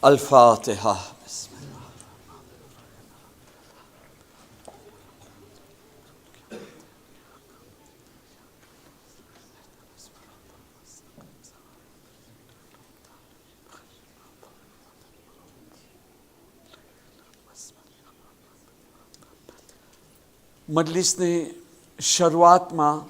अल-फातिहा। મજલિસની શરૂઆતમાં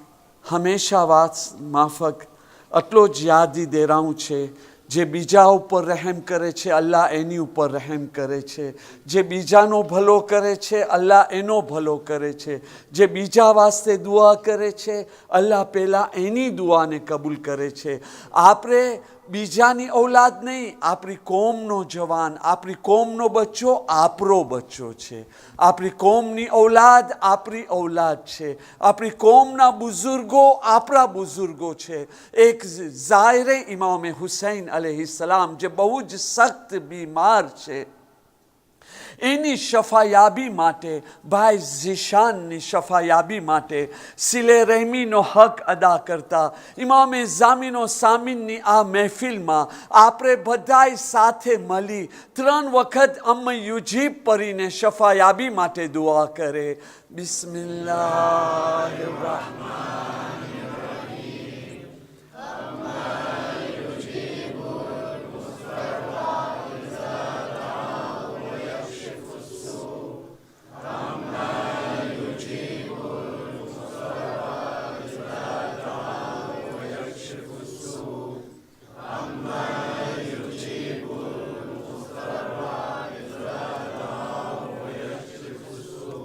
હંમેશા વાત માફક આટલો જ યાદી દેરાવું છે, જે બીજા ઉપર રહેમ કરે છે અલ્લાહ એની ઉપર રહેમ કરે છે, જે બીજાનો ભલો કરે છે અલ્લાહ એનો ભલો કરે છે, જે બીજા વાસ્તે દુઆ કરે છે અલ્લાહ પહેલાં એની દુઆને કબૂલ કરે છે. આપણે બીજાની ઔલાદ નહીં, આપણી કોમનો જવાન, આપણી કોમનો બચ્ચો આપણો બચ્ચો છે. આપણી કોમની ઔલાદ આપણી ઔલાદ છે. આપણી કોમના બુઝુર્ગો આપણા બુઝુર્ગો છે. એક ઝાયરે ઇમામે હુસૈન અલૈહિસ્સલામ જે બહુ જ સખ્ત બીમાર છે, એની શફાયાબી માટે, ભાઈ ઝીશાનની શફાયાબી માટે સિલે રહેમીનો હક અદા કરતા ઇમામે ઝામિનો સામીનની આ મહેફિલમાં આપણે બધાય સાથે મળી 3 વખત અમ્મ યુજીબ પરીને શફાયાબી માટે દુઆ કરે. બિસ્મિલ્લાહિર્રહમાનિર્રહીમ.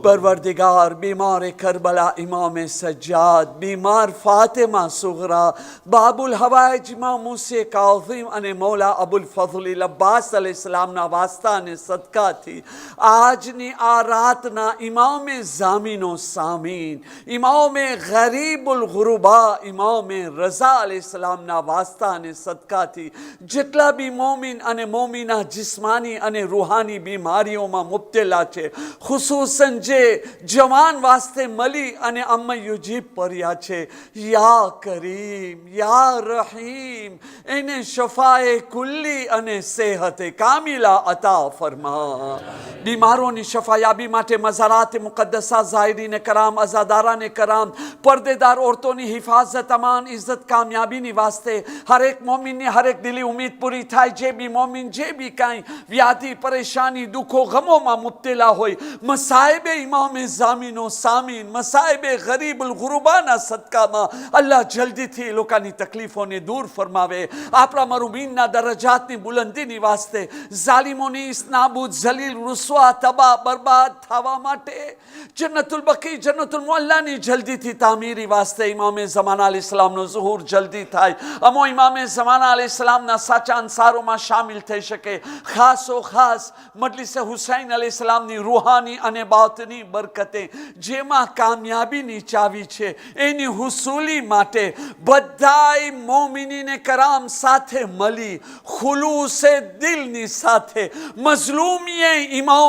परवरदिगार बीमार करबला इमाम सज्जाद, बीमार फातिमा सुगरा, बाबुल हवाइज इमाम मूसा काज़िम अने मौला अबुल फज़ल अब्बास अलैहिस्सलामना वास्ता ने सदका थी આજની આ રાતના ઇમામે ઝામિનો સામીન, ઇમામે ગરીબુલ ગુરુબા, ઇમામે રઝા અલૈહિસ્સલામના વાસ્તા અને સદકાથી જેટલા બી મોમિન અને મોમિના જિસ્માની અને રૂહાની બીમારીઓમાં મુબ્તલા છે, ખુસૂસન જે જવાન વાસ્તે મળી અને અમ્મ યુજીબ પર્યા છે, યા કરીમ યા રહીમ એને શફાએ કુલ્લી અને સેહતે કામિલા અતા ફરમા. बीमारों शफायाबी माटे मज़ारात मुक़द्दसा ज़ाहिरीन कराम, अज़ादारान कराम, पर्देदार औरतों की हिफाजत, अमान, इज्जत, कामयाबी ने वास्ते हर एक मोमिन ने हर एक दिली उम्मीद पूरी थाय. जे भी मोमिन जे भी काई व्याधि परेशानी दुखो गमों में मुब्तला होय, मसाइबे इमाम ज़ामिनो सामीन, मसाइबे गरीबुल गुरुबाना सदका में अल्लाह जल्दी थी लोकानी तकलीफों ने दूर फरमावे. आपरा मरूमीनना दरजातनी बुलंदीनी वास्ते जालिमोनी इस नाबूद जलील रुसवा तबाह बर्बाद थवा माटे जन्नतुल बकी जन्नतुल मुअल्लानी जल्दी थी तामीरी वास्ते इमामे ज़माना अलैहिस्सलामनो ज़ुहूर जल्दी थाय. अमो इमामे ज़माना अलैहिस्सलामना साचा अंसारों शामिल થઈ શકે. ખાસો ખાસ મજલિસ હુસૈન અલૈહિસ્સલામની રૂહાની અને બાતની બરકતે જેમાં કામયાબીની ચાવી છે, એની હુસૂલી માટે બધાય મોમિનીને કરામ સાથે મળી ખુલૂસે દિલની સાથે મઝલૂમીએ इमाम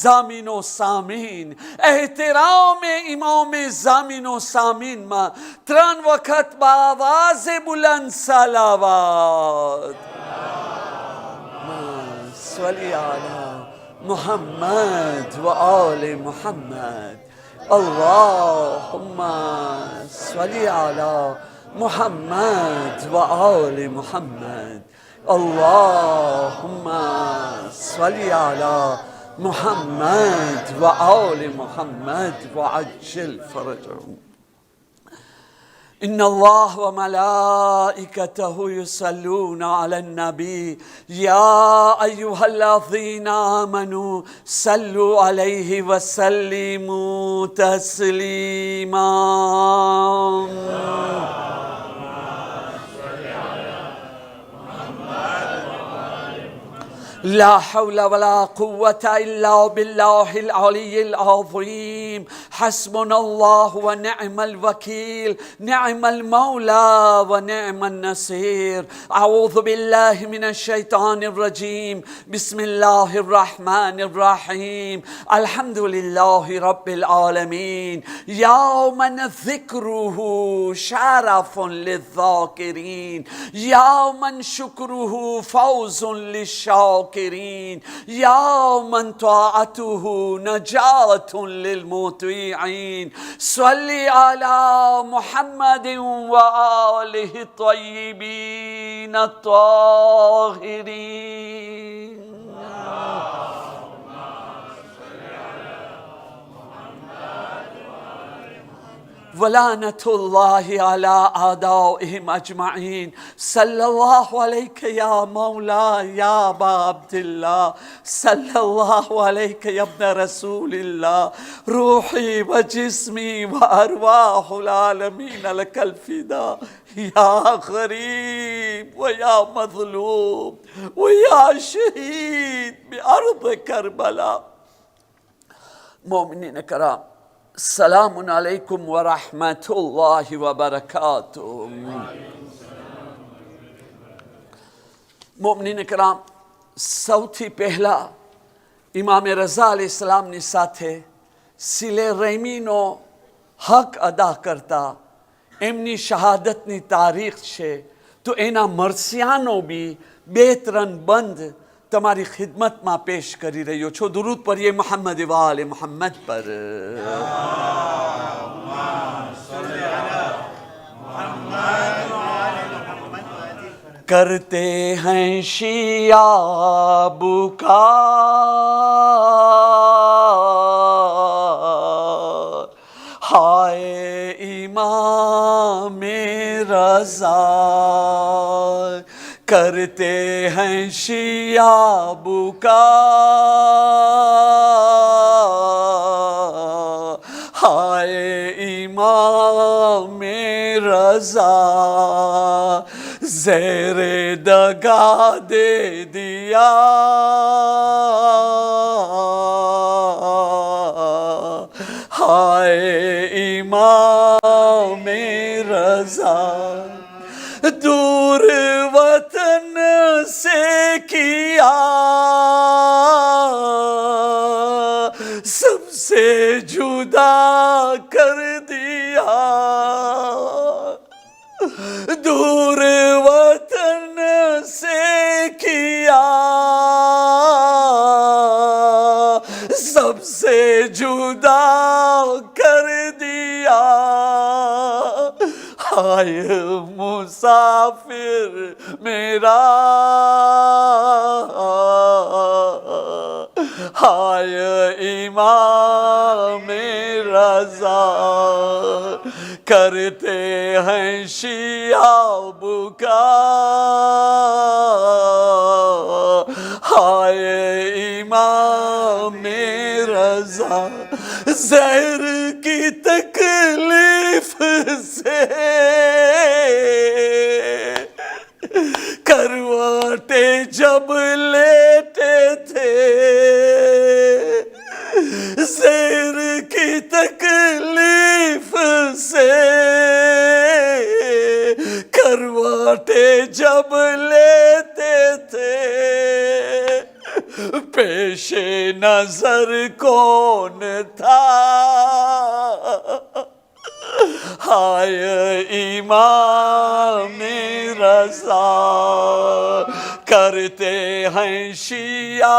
ज़ामिनो सामीन, एहतराम इमाम ज़ामिनो सामीन में 3 वक्त बावाज़ बुलंद सलावत सल्ली अला मुहम्मद व आले मुहम्मद. अल्लाहुम्मा सल्ली अला मुहम्मद व आले मुहम्मद. अल्लाहुम्मा सल्ली अला मुहम्मद व आले मुहम्मद व अज्जिल फरजहुम. إن الله وملائكته يصلون على النبي يا أيها الذين آمنوا صلوا عليه وسلموا تسليما. لا حول ولا قوة إلا بالله العلي العظيم. حسبنا الله ونعم الوكيل، نعم المولى ونعم النصير. أعوذ بالله من الشيطان الرجيم. بسم الله الرحمن الرحيم. الحمد لله رب العالمين. يوم ذكره شرف للذاكرين، يوم شكره فوز للشاكرين. الشاكرين يا من طاعته نجاة للمطيعين صل على محمد وآله الطيبين الطاهرين ولعنة الله على أعدائهم أجمعين صلى الله عليك يا مولاي يا أبا عبد الله صلى الله عليك يا ابن رسول الله روحي وجسمي وأرواح العالمين لك الفداء يا غريب ويا مظلوم ويا شهيد بأرض كربلاء. مؤمنين الكرام، السلام عليكم ورحمة الله وبركاته. મોમિનીન કરામ, સૌથી પહેલા ઇમામે રઝા અલૈહિસ્સલામની સાથે સિલે રહેમીનો હક અદા કરતા એમની શહાદતની તારીખ છે, તો એના મરસિયાનો બી 2-3 બંધ તમારી ખિદમતમાં પેશ કરી રહ્યો છો. દુરૂદ પઢીએ મોહમ્મદ વાલે મોહમ્મદ પર. करते हैं शिया बुकार हाय इमाम रज़ा करते हैं शिया बुकार हाय इमाम रज़ा ज़ेरे दगा दे दिया हाय इमाम रज़ा दूर वतन से किया सबसे जुदा कर दिया दूर वतन से किया सबसे जुदा कर दिया हाय मुसाफिर मेरा हाय इमाम रज़ा करते हैं शिया बुकार हाय इमाम रज़ा ज़हर की तकलीफ से करवाटे जब लेटे थे ज़हर की तकलीफ से करवाटे जब लेते थे पेशे नजर कौन था हाय इमाम रज़ा करते हैं शिया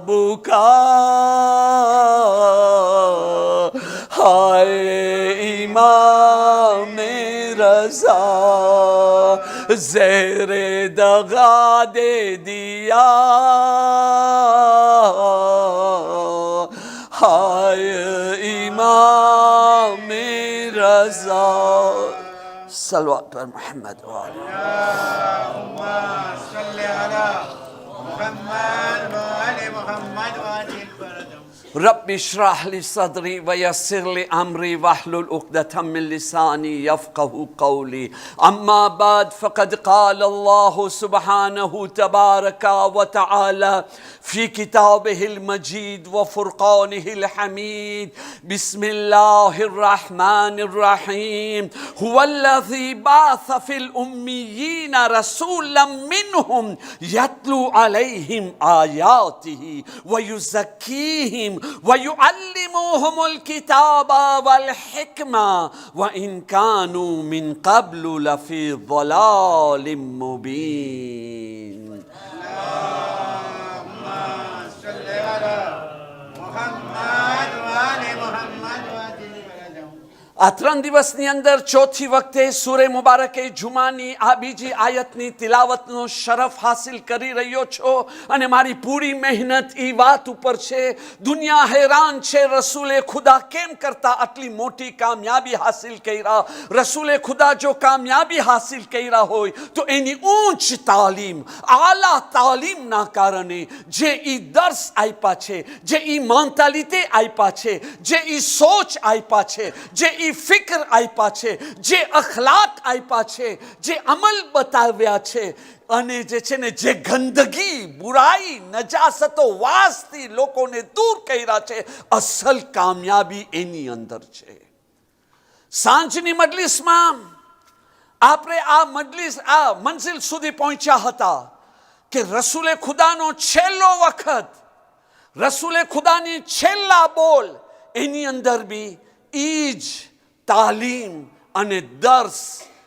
बुकार हाय इमाम रज़ा ज़ेरे दगा दे दिया हाय इमाम रज़ा सल्लल्लाहु अलैहि मोहम्मद वाले रब्बि इश्रह ली सदरी वयस्सिर ली अमरी वहलुल उक़दतम मिन लिसानी यफ़क़हू क़ौली अम्मा बाद फ़क़द क़ाल अल्लाहु सुब्हानहु तबारक व तआला फ़ी किताबिहिल मजीद व फ़ुरक़ानिहिल हमीद बिस्मिल्लाहिर रहमानिर रहीम हुवल्लज़ी बाअस फ़िल उम्मिय्यीन रसूलन मिनहुम यत्लू अलैहिम आयातिही व युज़क्कीहिम वयुअल्लिमुहुमुल किताबा वल हिक्मा व इन कानू मिन क़ब्लु लफ़ी ज़लालिम मुबीन. આ 3 દિવસની અંદર ચોથી વખતે સૂરે મુબારકે જુમાની આ બીજી આયતની તિલાવતનો શરફ હાસિલ કરી રહ્યો છો અને મારી પૂરી મહેનત એ વાત ઉપર છે. દુનિયા હેરાન છે, રસૂલે ખુદા કેમ કરતા આટલી મોટી કામયાબી હાસિલ કર્યા. રસૂલે ખુદા જો કામયાબી હાસિલ કર્યા હોય તો એની ઊંચ તાલીમ, આલા તાલીમના કારણે જે ઈ દર્સ આપ્યા છે, જે ઈ મેન્ટાલિટી આપ્યા છે, જે ઈ સોચ આપ્યા છે, જે ઈ ફિકર આપ્યા છે, જે અખલાક આપ્યા છે, જે અમલ બતાવ્યા છે અને જે છે ને જે ગંદગી, બુરાઈ, નજાસતો, વાસથી લોકોને દૂર કર્યા છે, અસલ કામયાબી એની અંદર છે. સાંજની મજલિસમાં આપણે આ મંઝિલ સુધી પહોંચ્યા હતા કે રસૂલે ખુદાનો છેલ્લો વખત, રસૂલે ખુદાની છેલ્લા બોલ, એની અંદર બી ઈજ તાલીમ અને દર્સ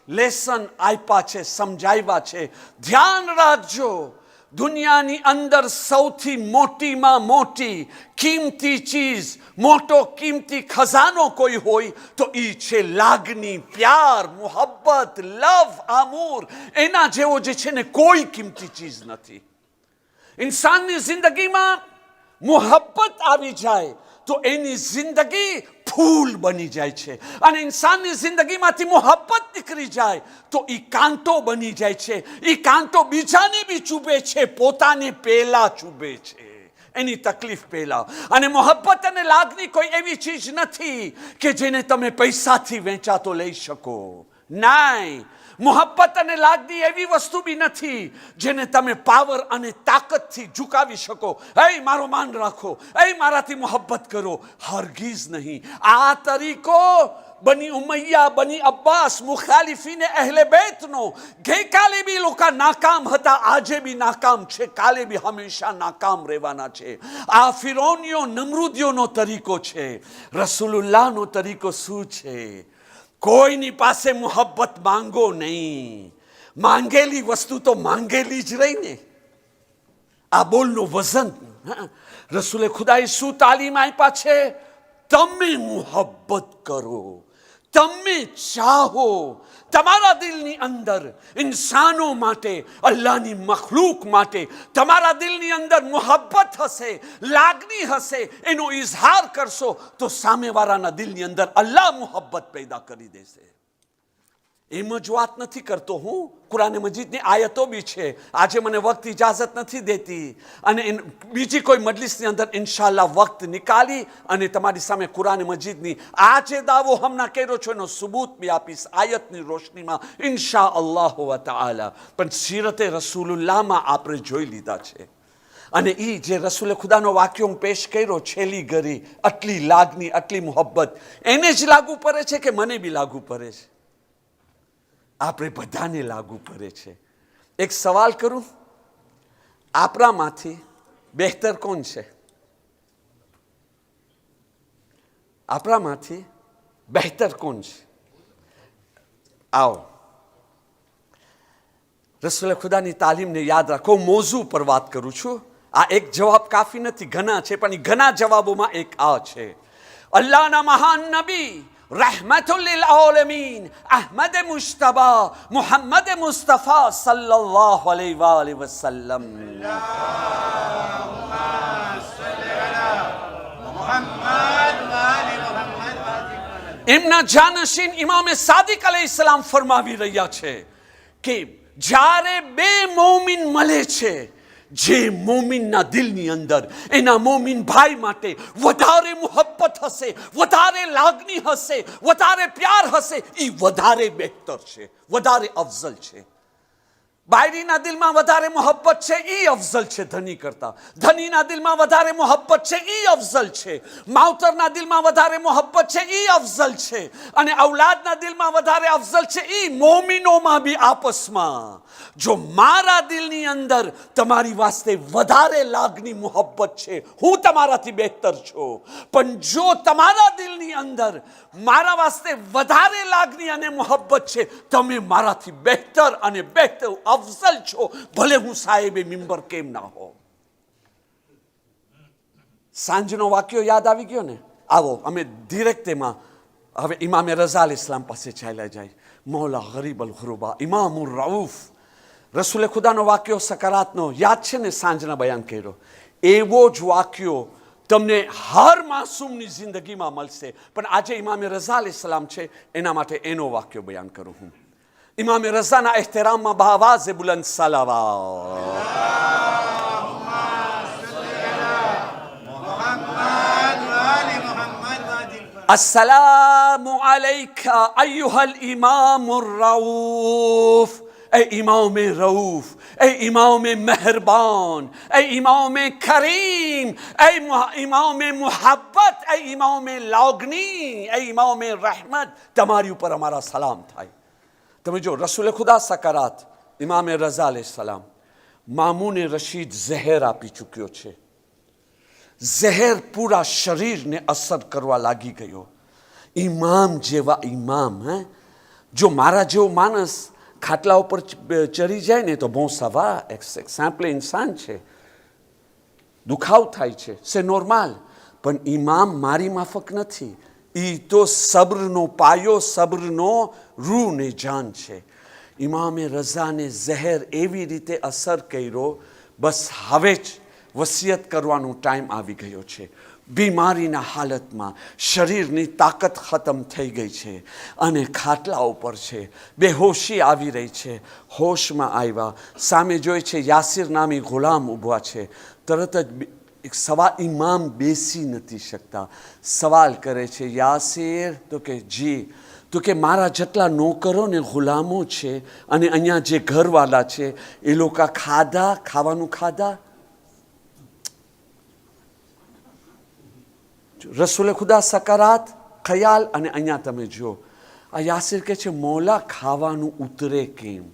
લેસન આપ્યા છે, સમજાવ્યા છે. ધ્યાન રાખજો, દુનિયાની અંદર સૌથી મોટીમાં મોટી કિંમતી ચીજ, મોટો કિંમતી ખજાનો કોઈ હોય તો એ છે લાગણી, પ્યાર, મોહબ્બત, લવ, આમૂર. એના જેવો જે છે ને કોઈ કિંમતી ચીજ નથી. ઇન્સાનની જિંદગીમાં મોહબ્બત આવી જાય તો એની જિંદગી ફૂલ બની જાય છે અને ઇન્સાનની જિંદગીમાંથી મોહબ્બત નીકળી જાય તો એ કાંટો બની જાય છે. એ કાંટો બીજાને બી ચૂભે છે, પોતાને પહેલા ચૂભે છે, એની તકલીફ પહેલા. અને મોહબ્બત અને લાગણી કોઈ એવી ચીજ નથી કે જેને તમે પૈસાથી વેચાતો લઈ શકો. નહીં, મોહબ્બત અને લાગણી એવી વસ્તુ બી નથી જેને તમે પાવર અને તાકાતથી ઝુકાવી શકો. એ મારો માન રાખો, એ મારાથી મોહબ્બત કરો, હરગીઝ નહીં. આ તરીકો બની ઉમૈયા, બની અબ્બાસ, મુખાલિફીને અહેલે બેતનો ગઈકાલે બી લોકો નાકામ હતા, આજે બી નાકામ છે, કાલે બી હંમેશા નાકામ રહેવાના છે. આ ફિરૌનીઓ, નમરૂદીઓનો તરીકો છે. રસૂલુલ્લાહનો તરીકો શું છે? કોઈની પાસે મોહબ્બત માંગો નહીં. માંગેલી વસ્તુ તો માંગેલી જ રહી ને. આ બોલનું વજન. રસૂલે ખુદાએ શું તાલીમ આપ્યા છે? તમે મોહબ્બત કરો, તમે ચાહો. તમારા દિલની અંદર ઇન્સાનો માટે, અલ્લાહની મખલૂક માટે તમારા દિલની અંદર મોહબ્બત હશે, લાગણી હશે, એનો ઇઝહાર કરશો તો સામેવાળાના દિલની અંદર અલ્લાહ મોહબ્બત પેદા કરી દેશે. એમ જ વાત નથી કરતો હું, કુરાન મજીદની આયતો બી છે. આજે મને વક્ત ઇજાઝત નથી દેતી અને બીજી કોઈ મજલિસની અંદર ઇન્શાઅલ્લાહ વક્ત નિકાલી અને તમારી સામે કુરાન મજીદની આ જે દાવો હમણાં કર્યો છો એનો સબૂત બી આપીશ આયતની રોશનીમાં ઇન્શાઅલ્લાહ વ તઆલા. પણ સીરતે રસૂલુલ્લાહમાં આપણે જોઈ લીધા છે અને એ જે રસૂલે ખુદાનો વાક્ય હું પેશ કર્યો, છેલ્લી ઘડી, આટલી લાગણી, આટલી મોહબ્બત, એને જ લાગુ પડે છે કે મને બી લાગુ પડે છે? આપણે બધાને લાગુ પડે છે. એક સવાલ કરું, આપણામાંથી બહેતર કોણ છે? આપણામાંથી બહેતર કોણ છે? આવો, રસૂલે ખુદાની તાલીમને યાદ રાખો. મોઝુ પર વાત કરું છું. આ એક જવાબ કાફી નથી, ઘણા છે, પણ એ ઘણા જવાબોમાં એક આ છે. અલ્લાહના મહાન નબી रहमतुल लिल आलमीन अहमद मुश्तबा मोहम्मद मुस्तफ़ा सल्लल्लाहु अलैहि वसल्लम. એમના જાનશીન ઇમામે સાદિક અલૈહિસ્સલામ ફરમાવી રહ્યા છે કે જ્યારે બે મોમિન મળે છે, જે મોમિનના દિલની અંદર એના મોમિન ભાઈ માટે વધારે મોહબ્બત હશે, વધારે લાગણી હશે, વધારે પ્યાર હશે, એ વધારે બહેતર છે, વધારે અફઝલ છે. બાયરીના દિલમાં વધારે મોહબ્બત છે, એ અફઝલ છે ધની કરતા. ધનીના દિલમાં વધારે મોહબ્બત છે, એ અફઝલ છે. માવતરના દિલમાં વધારે મોહબ્બત છે, એ અફઝલ છે. અને ઔલાદના દિલમાં વધારે અફઝલ છે, એ મોમિનોમાં બી આપસમાં. જો મારા દિલની અંદર તમારી વાસ્તે વધારે લાગણી મોહબ્બત છે, હું તમારાથી બહેતર છું. પણ જો તમારા દિલની અંદર મારા વાસ્તે વધારે લાગણી અને મોહબ્બત છે, તમે મારાથી બહેતર અને બહેતર અફઝલ છો, ભલે હું સાહેબે મિંબર કેમ ના હો. સાંજનો વાક્યો યાદ આવી ગયો ને? આવો અમે ડિરેક્ટ તેમાં હવે ઇમામે રઝા અલ ઇસ્લામ પાસે ચાલ્યા જાય. મૌલા ગરીબ અલ ગુરબા ઇમામુર રઉફ, રસૂલે ખુદાનો વાક્યો સકારાતનો યાદ છે ને, સાંજના બયાન કર્યો. એવો જ વાક્યો તમને હર માસૂમની જિંદગીમાં મળશે. પણ આજે ઇમામે રઝા અલ ઇસ્લામ છે, એના માટે એનો વાક્યો બયાન કરું હું. ઇમામે રઝાના એહતરામમાં બાવાઝે બુલંદ સલાવાત. अस्सलामु अलैका अय्युहल इमामुर रऊफ, ए इमाम रऊफ, ए इमाम मेहरबान, ए इमाम करीम, ए इमाम मुहब्बत, ए इमाम लागनी, ए इमाम रहमत, તમારી ઉપર અમારા સલામ થાય. તમે જો રસૂલે ખુદા સકારાત ઇમામે રઝા અલૈહિસ્સલામ મામૂન રશીદ ઝહેર આપી ચૂક્યો છે. ઝહેર પૂરા શરીરને અસર કરવા લાગી ગયો. ઇમામ જેવા ઇમામ, જો મારા જેવો માણસ ખાટલા ઉપર ચડી જાય ને તો બહુ સવા એક્ઝામ્પલ ઇન્સાન છે, દુખાવ થાય છે, સે નોર્મલ. પણ ઇમામ મારી માફક નથી. એ તો સબ્રનો પાયો, સબ્રનો રૂહ ને જાન છે. ઇમામે રઝાને ઝહેર એવી રીતે અસર કર્યો, બસ હવે જ વસિયત કરવાનો ટાઈમ આવી ગયો છે. બીમારીના હાલતમાં શરીરની તાકાત ખતમ થઈ ગઈ છે અને ખાટલા ઉપર છે, બેહોશી આવી રહી છે. હોશમાં આવ્યા, સામે જોઈ છે યાસિર નામી ગુલામ ઊભા છે. તરત જ એક ઇમામ બેસી નથી શકતા. સવાલ કરે છે, યાસિર? તો કે જી. તો કે મારા જેટલા નોકરો ને ગુલામો છે અને અહીંયા જે ઘરવાળા છે એ લોકો ખાવાનું ખાધા? રસૂલે ખુદા સકારાત ખ્યાલ. અને અહીંયા તમે જો આ યાસિર કે છે, મૌલા ખાવાનું ઉતરે કેમ?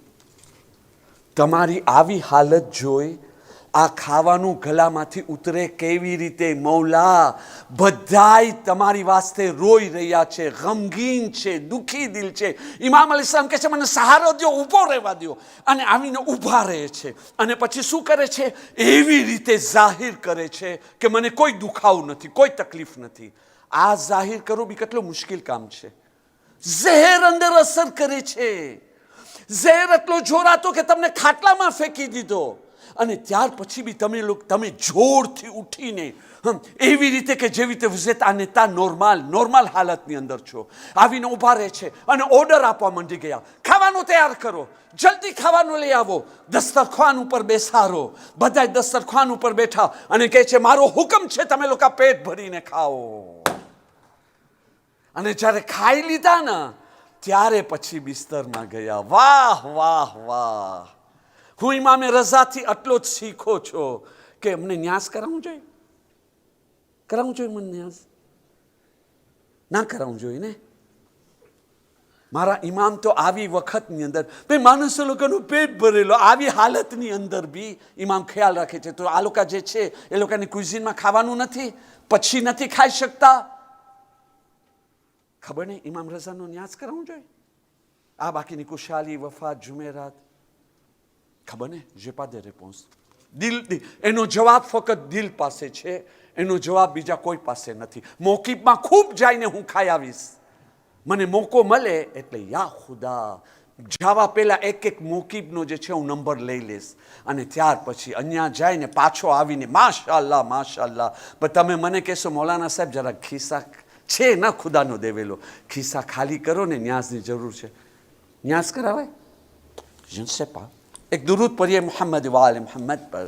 તમારી આવી હાલત જોઈ આ ખાવાનું ગલામાંથી ઉતરે કેવી રીતે મૌલા? બધાય તમારી વાસ્તે રોઈ રહ્યા છે, ગમગીન છે, દુખી દિલ છે. ઇમામ અલ ઇસ્લામ કહે છે, મને સહારો દો, ઊભો રહેવા દો. અને આવીને ઊભા રહે છે અને પછી શું કરે છે? એવી રીતે જાહેર કરે છે કે મને કોઈ દુખાવ નથી, કોઈ તકલીફ નથી. આ જાહેર કરવું બી કેટલું મુશ્કેલ કામ છે. ઝહેર અંદર અસર કરે છે. ઝહેર એટલો જોરાતો કે તમને ખાટલામાં ફેંકી દીધો. અને ત્યાર પછી બી તમે જોરથી ઉઠીને એવી રીતે કે જેવી રીતે વિજેતા નેતા નોર્મલ હાલતની અંદર છો, આવીને ઊભા રહે છે અને ઓર્ડર આપવા માંડી ગયા, ખાવાનું તૈયાર કરો, જલ્દી ખાવાનું લઈ આવો, દસ્તરખાન ઉપર બેસારો. બધા દસ્તરખાન ઉપર બેઠા અને કહે છે, મારો હુકમ છે, તમે લોકો પેટ ભરીને ખાઓ. અને જ્યારે ખાઈ લીધા ને ત્યારે પછી બિસ્તરમાં ગયા. વાહ વાહ વાહ! હું ઇમામે રઝાથી આટલો જ શીખો છો કે અમને ન્યાસ કરાવવું જોઈએ? કરાવવું જોઈએ મને ન્યાસ? ના કરાવવું જોઈએ ને. મારા ઇમામ તો આવી વખતની અંદર ભાઈ માણસો લોકોનું પેટ ભરેલો, આવી હાલતની અંદર બી ઇમામ ખ્યાલ રાખે છે. તો આ લોકો જે છે એ લોકોની ક્યુઝિનમાં ખાવાનું નથી, પછી નથી ખાઈ શકતા. ખબર નહીં, ઇમામ રઝાનો ન્યાસ કરાવવું જોઈએ? આ બાકીની ખુશાલી, વફાત, જુમેરાત, ખબર ને, જે pas de réponse. દિલ, એનો જવાબ ફક્ત દિલ પાસે છે, એનો જવાબ બીજા કોઈ પાસે નથી. મોકીબમાં ખૂબ જઈને હું ખાઈ આવીશ, મને મોકો મળે એટલે યા ખુદા જવા પહેલા એક મોકીબનો જે છે હું નંબર લઈ લઈશ અને ત્યાર પછી અહીંયા જઈને પાછો આવીને માશાઅલ્લાહ માશાઅલ્લાહ. પણ તમે મને કહેશો, મૌલાના સાહેબ જરા ખિસ્સા છે ના ખુદાનો દેવેલો, ખિસ્સા ખાલી કરો ને, ન્યાસની જરૂર છે. ન્યાસ કરાવાય? je ne sais pas. एक दुरूद पढ़िए मोहम्मद वाले मोहम्मद पर.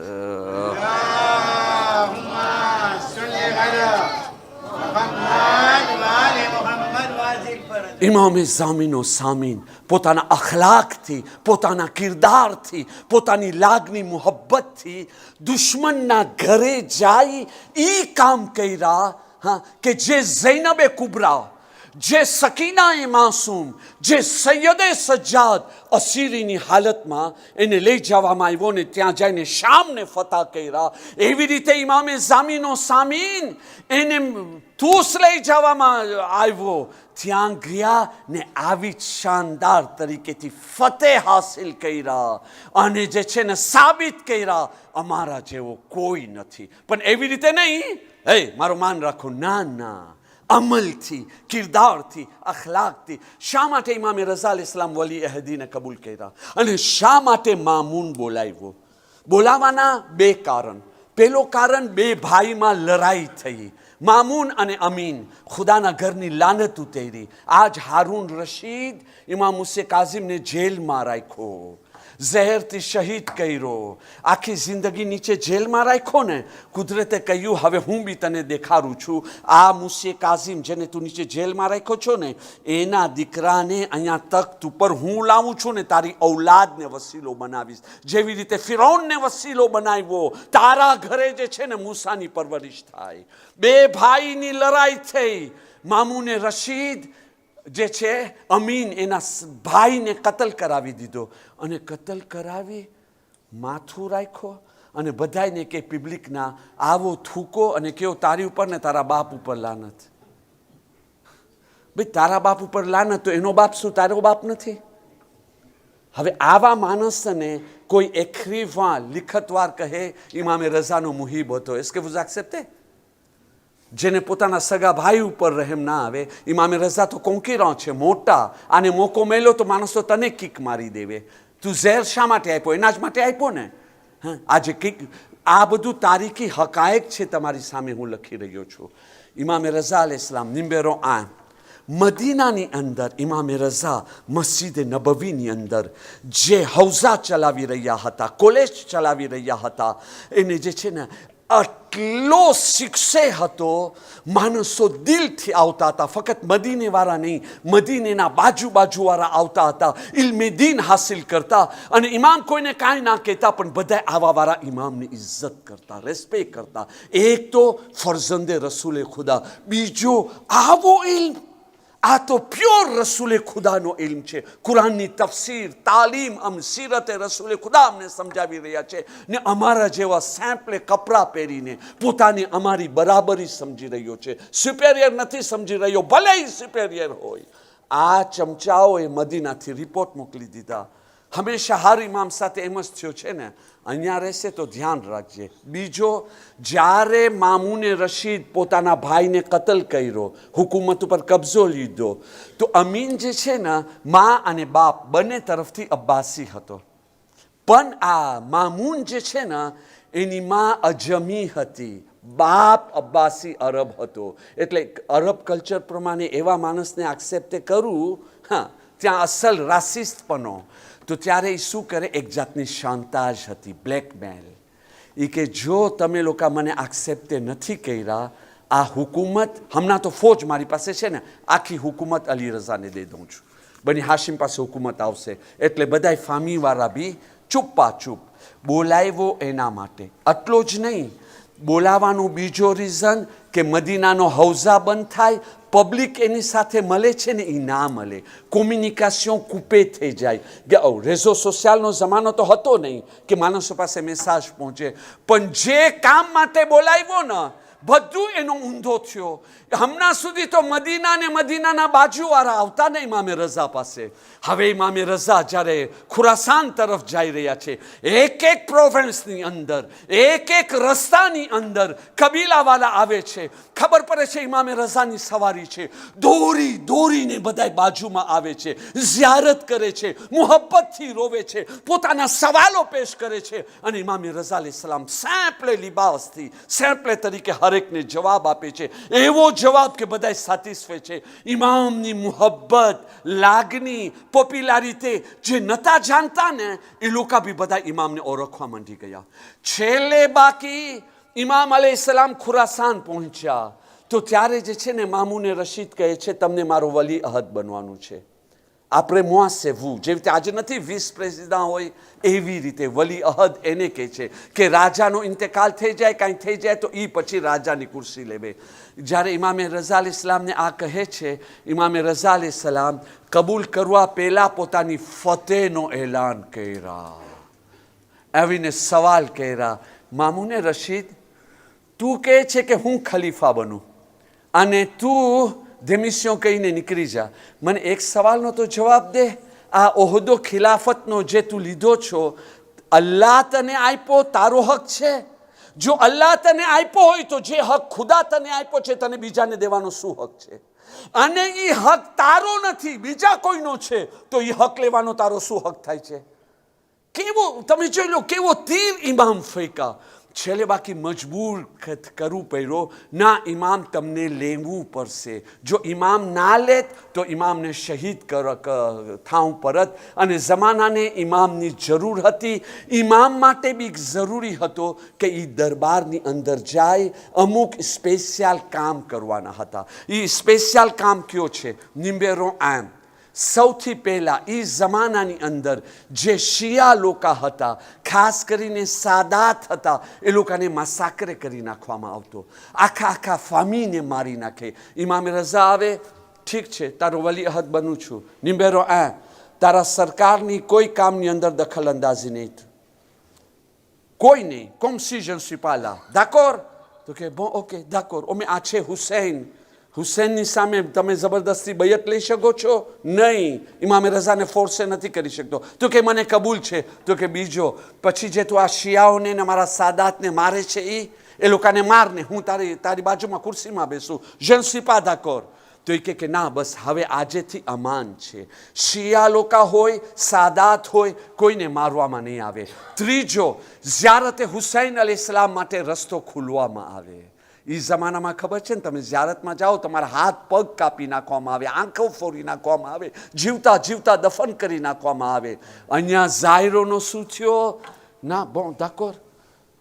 ઇમામે ઝામીનો સામીન પોતાના અખલાકથી, પોતાના કિરદારથી, પોતાની લાગણી મુહબ્બતથી દુશ્મનના ઘરે જાય એ કામ કર્યા કે જે ઝૈનબે કુબરા, જે સકીનાએ માસૂમ, જે સૈયદે સજ્જાદ અસીરીની હાલતમાં એને લઈ જવામાં આવ્યો ને ત્યાં જઈને શામને ફતહ કર્યા, એવી રીતે ઇમામે ઝામીનો સામીન એને તૂસ લઈ જવામાં આવ્યો, ત્યાં ગયા ને આવી શાનદાર તરીકેથી ફતેહ હાસિલ કર્યા અને જે છે ને સાબિત કર્યા અમારા જેવો કોઈ નથી. પણ એવી રીતે નહીં, હે મારું માન રાખો, ના ના, અમલથી, કિરદારથી, અખલાકથી. શા માટે ઇમામે રઝા અલૈહિસ્સલામ વલી અહદીને કબૂલ કર્યા અને શા માટે મામૂન બોલાવ્યો? બોલાવાના બે કારણ. પેલો કારણ, બે ભાઈમાં લડાઈ થઈ. મામૂન અને અમીન ખુદાના ઘરની લાનત ઉતરી. આજ હારૂન રશીદ ઇમામ મુસે કાઝિમને જેલમાં રાખ્યો, ઝહેરથી શહીદ કર્યો, આખી જિંદગી નીચે જેલમાં રાખ્યો ને. કુદરતે કહ્યું હવે હું બી તને દેખાડું છું. આ મુસે કાઝિમ જેને તું નીચે જેલમાં રાખ્યો છો ને, એના દીકરાને અહીંયા તખ્ત ઉપર હું લાવું છું ને તારી ઔલાદને વસીલો બનાવીશ. જેવી રીતે ફિરૌનને વસીલો બનાવ્યો, તારા ઘરે જે છે ને મૂસાની પરવરિશ થાય. બે ભાઈની લડાઈ થઈ. મામૂને રશીદ જે છે અમીન એના ભાઈને કતલ કરાવી દીધો અને કતલ કરાવી માથું રાખ્યો અને બધાને કે પબ્લિકના આવો થૂકો અને કેવો તારી ઉપર ને તારા બાપ ઉપર લાનત. ભાઈ તારા બાપ ઉપર લાનત તો એનો બાપ શું તારો બાપ નથી? હવે આવા માણસને કોઈ એક્રિવાં લિખતવાર કહે ઇમામે રઝાનો મુહિબ હતો. એસ કે vous acceptez? જેને પોતાના સગા ભાઈ ઉપર રહેમ ના આવે. ઇમામે રઝા તો કોંકીરાં છે, મોટા. આને મોકો મળ્યો તો માણસો તને કિક મારી દેવે. તું ઝેર શા માટે આપ્યો? એના જ માટે આપ્યો ને. હા, આજે કિક, આ બધું તારીખી હકાયક છે તમારી સામે હું લખી રહ્યો છું. ઇમામે રઝા અલૈહિસ્સલામ નિમ્બેરો 8 મદીનાની અંદર ઇમામે રઝા મસ્જિદ નબવીની અંદર જે હૌઝા ચલાવી રહ્યા હતા, કોલેજ ચલાવી રહ્યા હતા, એને જે છે ને આટલો શિક્ષે હતો. માણસો દિલથી આવતા હતા. ફક્ત મદીનેવાળા નહીં, મદીનેના બાજુવાળા આવતા હતા, ઇલ્મે દીન હાસિલ કરતા. અને ઇમામ કોઈને કાંઈ ના કહેતા, પણ બધા આવાવાળા ઇમામની ઇજ્જત કરતા, રેસ્પેક્ટ કરતા. એક તો ફરઝંદે રસૂલે ખુદા, બીજો આવો ઇલ્મ. આ તો પ્યોર રસૂલે ખુદાનો ઇલ્મ છે. કુરાનની તફસીર, તાલીમ, સીરતે રસૂલે ખુદા અમને સમજાવી રહ્યા છે ને અમારા જેવા સેમ્પલે કપડાં પહેરીને પોતાની અમારી બરાબરી સમજી રહ્યો છે. સુપેરિયર નથી સમજી રહ્યો, ભલે સુપેરિયર હોય. આ ચમચાઓએ મદીનાથી રિપોર્ટ મોકલી દીધા. હંમેશા હાર ઇમામ સાથે એમ જ થયો છે ને, અહીંયા રહેશે તો ધ્યાન રાખજે. બીજો, જ્યારે મામૂને રશીદ પોતાના ભાઈને કતલ કર્યો, હુકુમત ઉપર કબજો લીધો, તો અમીન જે છે ને મા અને બાપ બંને તરફથી અબ્બાસી હતો. પણ આ મામૂન જે છે ને એની મા અજમી હતી, બાપ અબ્બાસી અરબ હતો. એટલે અરબ કલ્ચર પ્રમાણે એવા માણસને એક્સેપ્ટ કરવું, હા, ત્યાં અસલ રાસિસ્ટપણો. તો ત્યારે એ શું કરે? એક જાતની શાંતાજ હતી, બ્લેકમેલ. એ કે જો તમે લોકો મને એક્સેપ્ટ નથી કર્યા, આ હુકુમત, હમણાં તો ફોજ મારી પાસે છે ને, આખી હુકુમત અલી રઝાને દઈ દઉં છું. બની હાશિમ પાસે હુકુમત આવશે. એટલે બધાય ફામીવાળા બી ચૂપ્પા ચૂપ. બોલાવ્યો એના માટે. આટલો જ નહીં, બોલાવાનો બીજો રીઝન કે મદીનાનો હૌઝા બંધ થાય, પબ્લિક એની સાથે મળે છે ને એ ના મળે, કોમ્યુનિકેશન કૂપે થઈ જાય. રેઝો સોશિયલનો જમાનો તો હતો નહીં કે માણસો પાસે મેસેજ પહોંચે. પણ જે કામ માટે બોલાવ્યો ને બધું એનો ઊંધો થયો. હમણાં સુધી તો મદીના ને મદીનાના બાજુવાળા આવતા ને ઇમામે રઝા પાસે. હવે ઇમામે રઝા જ્યારે ખુરાસાન તરફ જઈ રહ્યા છે, એક એક પ્રોવિન્સની અંદર, એક એક રસ્તાની અંદર કબીલાવાળા આવે છે. ખબર પડે છે ઇમામે રઝાની સવારી છે. દોરીને બધા બાજુમાં આવે છે, ઝિયારત કરે છે, મુહબ્બતથી રોવે છે, પોતાના સવાલો પેશ કરે છે. અને ઇમામે રઝા અલૈહિસ્સલામ સેમ્પલે લિબાસથી, સેમ્પલે તરીકે હરેકને જવાબ આપે છે. એવો જવાબ કે બધા સેટિસ્ફાય છે. ઇમામની મુહબ્બત, લાગણી, પોપ્યુલારિટી જે નતા જાણતા ને એ લોકો બી બધા ઇમામને ઓળખવા માંડી ગયા. છેલ્લે બાકી ઇમામ અલૈહિસ્સલામ ખુરાસાન પહોંચ્યા તો ત્યારે જે છે ને મામૂને રશીદ કહે છે તમને મારો વલી અહદ બનવાનું છે. આપણે moi c'est vous, જેવી રીતે આજે નથી વિસ પ્રેસિડન્ટ હોય એવી રીતે વલી અહદ એને કહે છે કે રાજાનો ઇન્તકાલ થઈ જાય, કાંઈ થઈ જાય તો એ પછી રાજાની ખુરશી લેવે. જ્યારે ઇમામે રઝા અલૈહિસ્સલામને આ કહે છે, ઇમામે રઝા અલૈહિસ્સલામ કબૂલ કરવા પહેલાં પોતાની ફતેહનો એલાન કર્યા. આવીને સવાલ કર્યા, મામૂને રશીદ, તું કહે છે કે હું ખલીફા બનું અને તું ધેમિસ્યો કહીને નીકળી જા. મને એક સવાલનો તો જવાબ દે. આ ઓહદો ખિલાફતનો જે તું લીધો છો, અલ્લાહ તને આપ્યો, તારો હક છે? જો અલ્લાહ તને આપ્યો હોય તો જે હક ખુદા તને આપ્યો છે તને બીજાને દેવાનો શું હક છે? અને એ હક તારો નથી, બીજા કોઈનો છે, તો એ હક લેવાનો તારો શું હક થાય છે? કેવો તમે જોઈ લો, કેવો તીર ઇમામ ફેંકા. છેલ્લે બાકી મજબૂર કરવું પડ્યો, ના ઇમામ તમને લેવું પડશે. જો ઇમામ ના લેત તો ઇમામને શહીદ થાવું પરત. અને જમાનાને ઇમામની જરૂર હતી. ઇમામ માટે બી જરૂરી હતો કે એ દરબારની અંદર જાય, અમુક સ્પેશિયલ કામ કરવાના હતા. એ સ્પેશિયલ કામ કયો છે? નિમ્બેરો આમ. સૌથી પહેલા એ જમાનાની અંદર જે શિયા લોકો હતા, ખાસ કરીને સાદાત હતા, એ લોકોને મસાકરે કરી નાખવામાં આવતો. આખા ફામીને મારી નાખે. ઇમામે રઝા આવે, ઠીક છે, તારો વલી અહદ બનું છું, નિમ્બેરો આ, તારા સરકારની કોઈ કામની અંદર દખલ અંદાજી નહીં, કોઈ નહીં, કોમ C je ne suis pas là, d'accord? તો કે bon ok d'accord, અમે આ છે હુસૈન, હુસૈનની સામે તમે જબરદસ્તી બૈયત લઈ શકો છો? નહીં, ઇમામે રઝાને ફોર્સે નથી કરી શકતો. તો કે મને કબૂલ છે. તો કે બીજો, પછી જે તું આ શિયાઓને ને મારા સાદાતને મારે છે એ લોકોને મારને, હું તારી બાજુમાં ખુરશીમાં બેસું, je ne suis pas d'accord. તો એ કે ના, બસ હવે આજેથી અમાન છે. શિયા લોકો હોય, સાદાત હોય, કોઈને મારવામાં નહીં આવે. ત્રીજો, ઝિયારતે હુસૈન અલૈહિસ્સલામ માટે રસ્તો ખોલવામાં આવે. એ જમાનામાં ખબર છે ને, તમે ઝિયારતમાં જાઓ, તમારા હાથ પગ કાપી નાખવામાં આવે, આંખો ફોડી નાખવામાં આવે, જીવતા જીવતા દફન કરી નાખવામાં આવે. અહીંયા ઝાયરોનો શું થયો? ના, બોન d'accord,